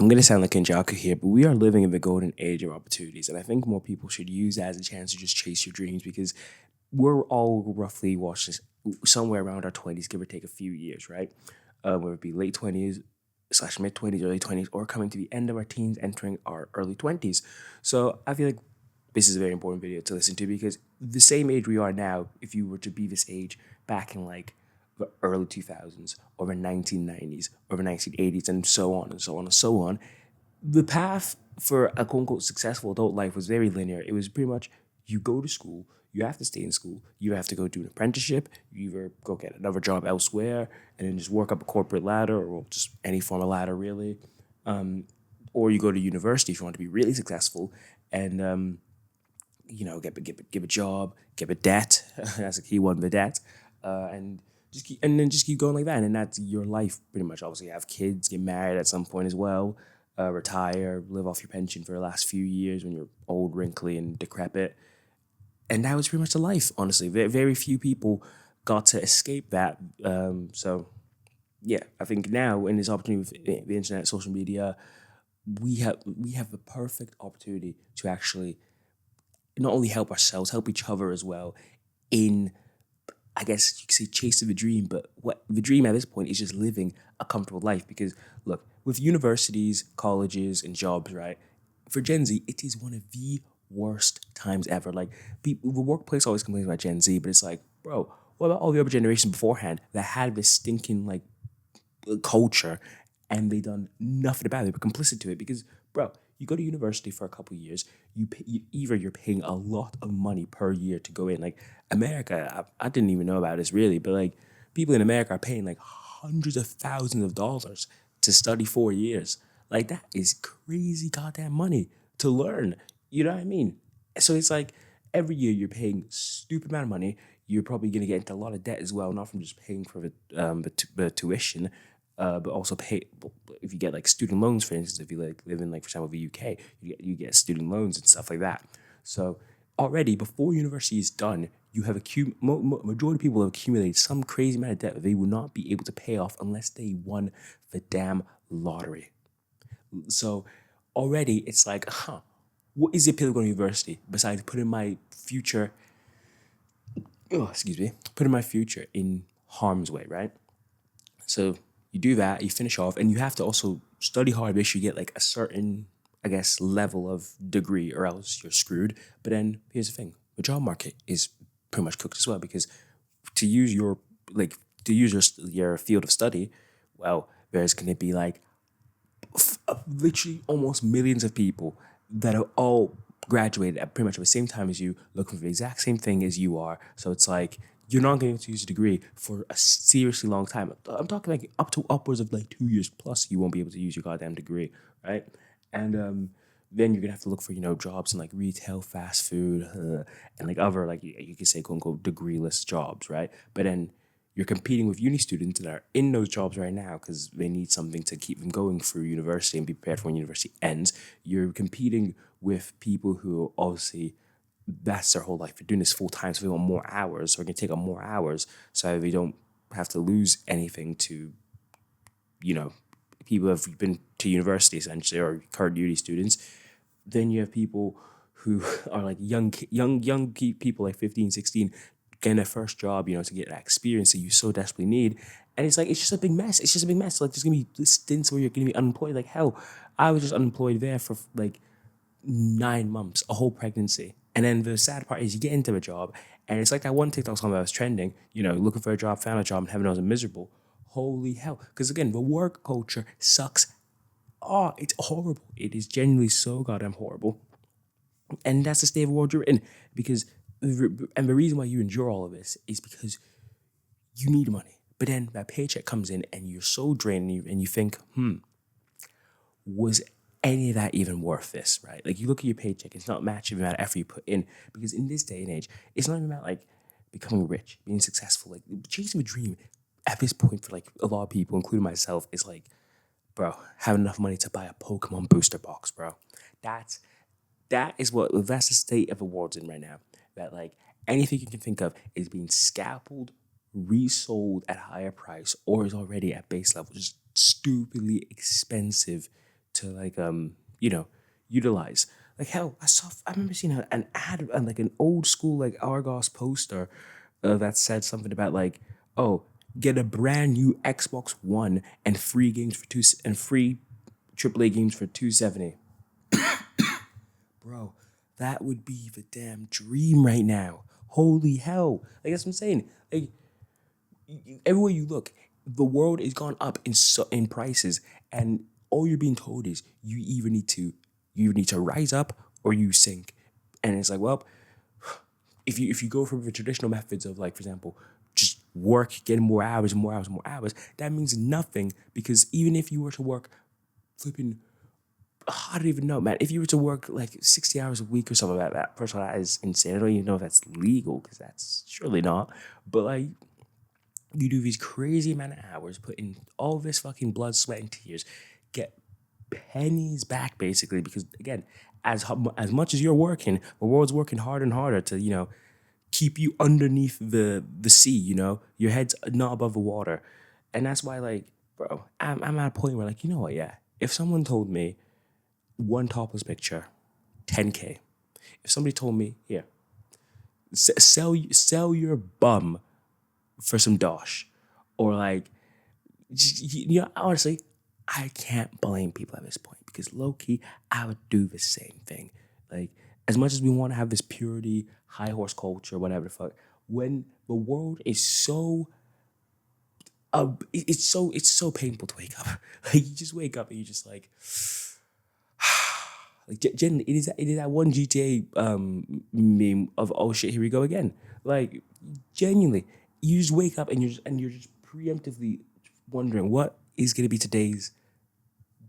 I'm going to sound like Kenjaku here, but we are living in the golden age of opportunities. And I think more people should use that as a chance to just chase your dreams because we're all roughly watching somewhere around our 20s, give or take a few years, right? Whether it be late 20s slash mid 20s, early 20s, or coming to the end of our teens, entering our early 20s. So I feel like this is a very important video to listen to because the same age we are now, if you were to be this age back in like the early 2000s or the 1990s or the 1980s and so on and so on and so on, the path for a quote unquote successful adult life was very linear. It was pretty much you go to school, you have to stay in school, you have to go do an apprenticeship, you either go get another job elsewhere and then just work up a corporate ladder or just any form of ladder really. Or you go to university if you want to be really successful and get a job, get a debt. That's a key one, the debt, and just keep going like that, and that's your life pretty much. Obviously, have kids, get married at some point as well, retire, live off your pension for the last few years when you're old, wrinkly, and decrepit, and that was pretty much the life. Honestly, very few people got to escape that. So yeah, I think now in this opportunity with the internet, social media, we have the perfect opportunity to actually not only help ourselves, help each other as well in, I guess you could say, chasing the dream, but what the dream at this point is just living a comfortable life. Because look, with universities, colleges, and jobs, right? For Gen Z, it is one of the worst times ever. Like the workplace always complains about Gen Z, but it's like, bro, what about all the other generations beforehand that had this stinking like culture and they done nothing about it. They were complicit to it because, bro, you go to university for a couple of years. Either you're paying a lot of money per year to go in. Like America, I didn't even know about this really, but like people in America are paying like hundreds of thousands of dollars to study 4 years. Like that is crazy goddamn money to learn. You know what I mean? So it's like every year you're paying stupid amount of money. You're probably going to get into a lot of debt as well, not from just paying for the tuition, but also pay if you get like student loans, for instance. If you like live in like for example the UK, you get student loans and stuff like that. So already before university is done, you have majority of people have accumulated some crazy amount of debt that they will not be able to pay off unless they won the damn lottery. So already it's like, what is the appeal of going to university besides putting my future, putting my future in harm's way, right? So you do that, you finish off, and you have to also study hard. Make sure you get like a certain, I guess, level of degree, or else you're screwed. But then here's the thing: the job market is pretty much cooked as well because to use your like to use your field of study, well, there's going to be like literally almost millions of people that are all graduated at pretty much the same time as you, looking for the exact same thing as you are. So it's like you're not going to use a degree for a seriously long time. I'm talking like up to upwards of like 2 years plus. You won't be able to use your goddamn degree, right? And then you're gonna have to look for jobs in like retail, fast food, and like other like you could say quote unquote degreeless jobs, right? But then you're competing with uni students that are in those jobs right now because they need something to keep them going through university and be prepared for when university ends. You're competing with people who obviously that's their whole life. They're doing this full time, so they want more hours, so they're gonna take on more hours so they don't have to lose anything to, you know, people who have been to university essentially or current uni students. Then you have people who are like people like 15, 16, getting their first job, to get that experience that you so desperately need. And it's like, it's just a big mess. It's just a big mess. Like, there's going to be stints where you're going to be unemployed. Like, hell, I was just unemployed there for like 9 months, a whole pregnancy. And then the sad part is you get into a job and it's like that one TikTok song that was trending, looking for a job, found a job, and heaven knows I'm miserable. Holy hell. Because again, the work culture sucks. Oh, it's horrible. It is genuinely so goddamn horrible. And that's the state of the world you're in. Because, and the reason why you endure all of this is because you need money. But then that paycheck comes in and you're so drained and you think, was any of that even worth this, right? Like you look at your paycheck, it's not matching the amount of effort you put in. Because in this day and age, it's not even about like becoming rich, being successful, like chasing a dream at this point for like a lot of people, including myself, is like, bro, have enough money to buy a Pokemon booster box, bro. That's that's the state of the world's in right now. That like anything you can think of is being scalpeled, resold at a higher price, or is already at base level, just stupidly expensive to like utilize. Like hell, I remember seeing an ad on like an old school like Argos poster that said something about like, oh, get a brand new Xbox One and free games for free AAA games for 270. Bro, that would be the damn dream right now. Holy hell! Like that's what I'm saying. Like everywhere you look, the world is gone up in prices, and all you're being told is you need to rise up or you sink. And it's like, well, if you go from the traditional methods of like, for example, just work, getting more hours, more hours, more hours, that means nothing because even if you were to work flipping, I don't even know, man. If you were to work like 60 hours a week or something like that, first of all, that is insane. I don't even know if that's legal because that's surely not. But like, you do these crazy amount of hours, put in all this fucking blood, sweat, and tears, get pennies back basically because again, as much as you're working, the world's working harder and harder to keep you underneath the sea. Your head's not above the water, and that's why like, bro, I'm at a point where like, you know what? Yeah, if someone told me one topless picture, 10K. If somebody told me, here, sell your bum for some dosh, or like, honestly, I can't blame people at this point because low key, I would do the same thing. Like, as much as we want to have this purity, high horse culture, whatever the fuck, when the world is so, it's so painful to wake up. Like, you just wake up and you're just like, like genuinely, it is that one GTA meme of oh shit, here we go again. Like genuinely, you just wake up and you're just preemptively wondering what is gonna be today's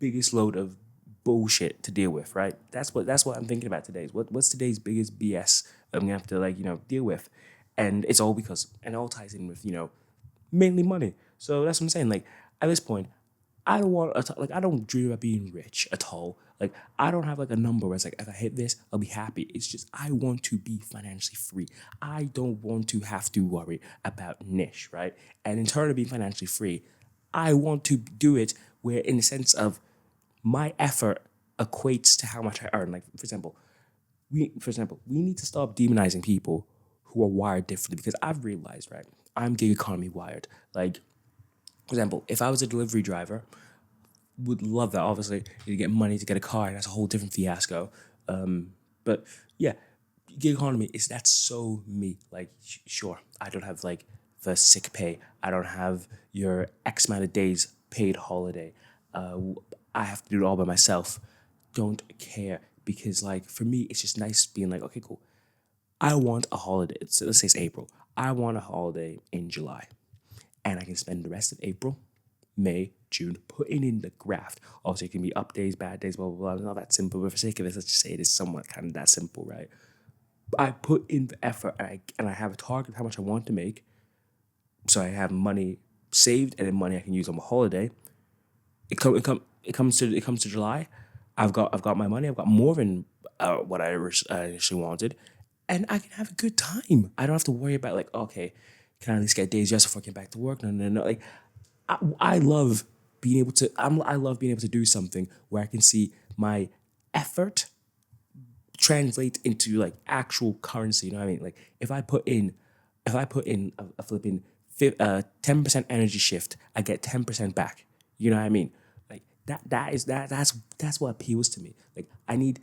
biggest load of bullshit to deal with, right? That's what I'm thinking about today. What's today's biggest BS I'm gonna have to like deal with, and it's all because and it all ties in with mainly money. So that's what I'm saying. Like at this point, I don't want like I don't dream about being rich at all. Like I don't have like a number where it's like if I hit this, I'll be happy. It's just I want to be financially free. I don't want to have to worry about niche, right? And in turn of being financially free, I want to do it where in the sense of my effort equates to how much I earn. Like for example, we need to stop demonizing people who are wired differently because I've realized, right? I'm gig economy wired. Like for example, if I was a delivery driver, would love that. Obviously, you get money to get a car, and that's a whole different fiasco. But yeah, gig economy is that's so me. Like, sure, I don't have like the sick pay. I don't have your X amount of days paid holiday. I have to do it all by myself. Don't care because like for me, it's just nice being like, okay, cool. I want a holiday. So let's say it's April. I want a holiday in July, and I can spend the rest of April, May, June, putting in the graft. Also, it can be up days, bad days, blah, blah, blah. It's not that simple, but for sake of this, let's just say it is somewhat kind of that simple, right? I put in the effort and I have a target of how much I want to make. So I have money saved and then money I can use on my holiday. It comes to July. I've got my money. I've got more than what I initially wanted, and I can have a good time. I don't have to worry about like okay, can I at least get days just before I get back to work? No, no, no. Like I love being able to. I love being able to do something where I can see my effort translate into like actual currency. You know what I mean? Like if I put in a flipping 10% energy shift, I get 10% back. You know what I mean? Like that's what appeals to me. Like I need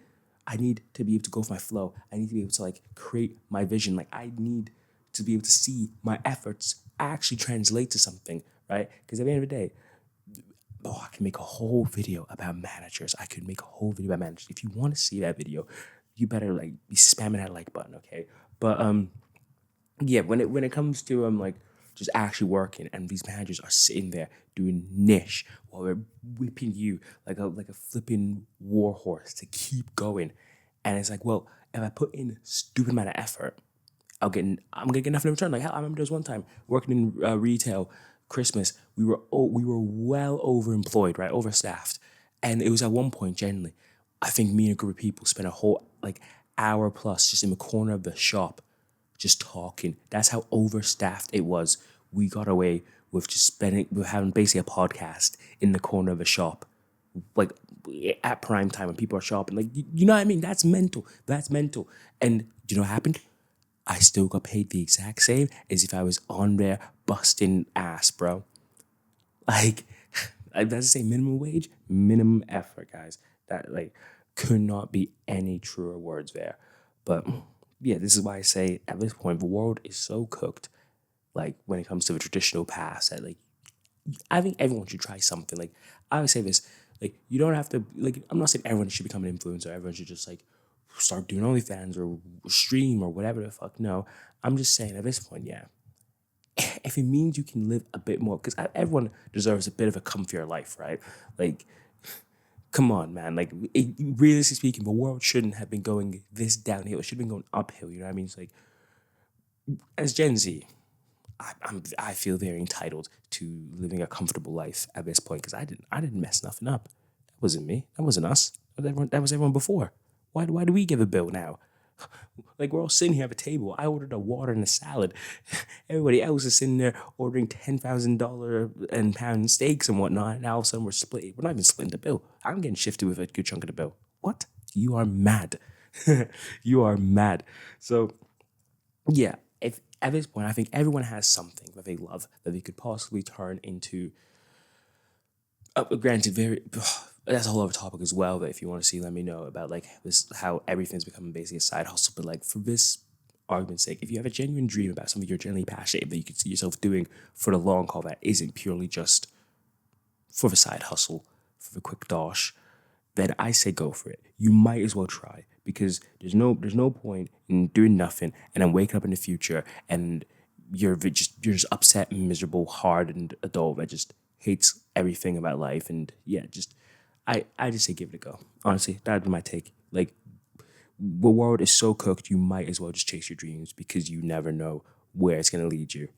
to be able to go with my flow. I need to be able to like create my vision. Like I need to be able to see my efforts actually translate to something, right? Because at the end of the day, oh, I can make a whole video about managers. I could make a whole video about managers. If you want to see that video, you better like be spamming that like button, okay? But yeah, when it comes to like just actually working and these managers are sitting there doing niche while they're whipping you like a flipping war horse to keep going. And it's like, well, if I put in stupid amount of effort, I'm gonna get nothing in return. Like hell, I remember there was one time working in retail, Christmas, we were well overemployed, right, overstaffed, and it was at one point genuinely, I think me and a group of people spent a whole like hour plus just in the corner of the shop, just talking. That's how overstaffed it was. We got away with just spending, with having basically a podcast in the corner of a shop, like at prime time when people are shopping. Like, you know what I mean? That's mental. That's mental. And do you know what happened? I still got paid the exact same as if I was on there busting ass, bro. Like, that's the same minimum wage, minimum effort, guys. That like could not be any truer words there. But yeah, this is why I say at this point the world is so cooked. Like when it comes to the traditional past, that like I think everyone should try something. Like I always say this, like you don't have to. Like I'm not saying everyone should become an influencer. Everyone should just like start doing OnlyFans or stream or whatever the fuck. No, I'm just saying at this point, yeah, if it means you can live a bit more, because everyone deserves a bit of a comfier life, right? Like, come on, man. Like, realistically speaking, the world shouldn't have been going this downhill. It should have been going uphill. You know what I mean? It's like, as Gen Z, I feel very entitled to living a comfortable life at this point because I didn't mess nothing up. That wasn't me. That wasn't us. That was everyone before. Why do we give a bill now? Like we're all sitting here at a table. I ordered a water and a salad. Everybody else is sitting there ordering $10,000 and pound steaks and whatnot. And all of a sudden we're split. We're not even splitting the bill. I'm getting shifted with a good chunk of the bill. What? You are mad. You are mad. So yeah, if at this point I think everyone has something that they love that they could possibly turn into. Granted, very that's a whole other topic as well. That if you want to see, let me know about like this how everything's becoming basically a side hustle. But like for this argument's sake, if you have a genuine dream about something you're genuinely passionate that you can see yourself doing for the long haul, that isn't purely just for the side hustle, for the quick dosh, then I say go for it. You might as well try because there's no point in doing nothing and then waking up in the future and you're just upset and miserable, hardened adult that just hates everything about life and yeah, just I just say give it a go. Honestly, that'd be my take. Like the world is so cooked, you might as well just chase your dreams because you never know where it's gonna lead you.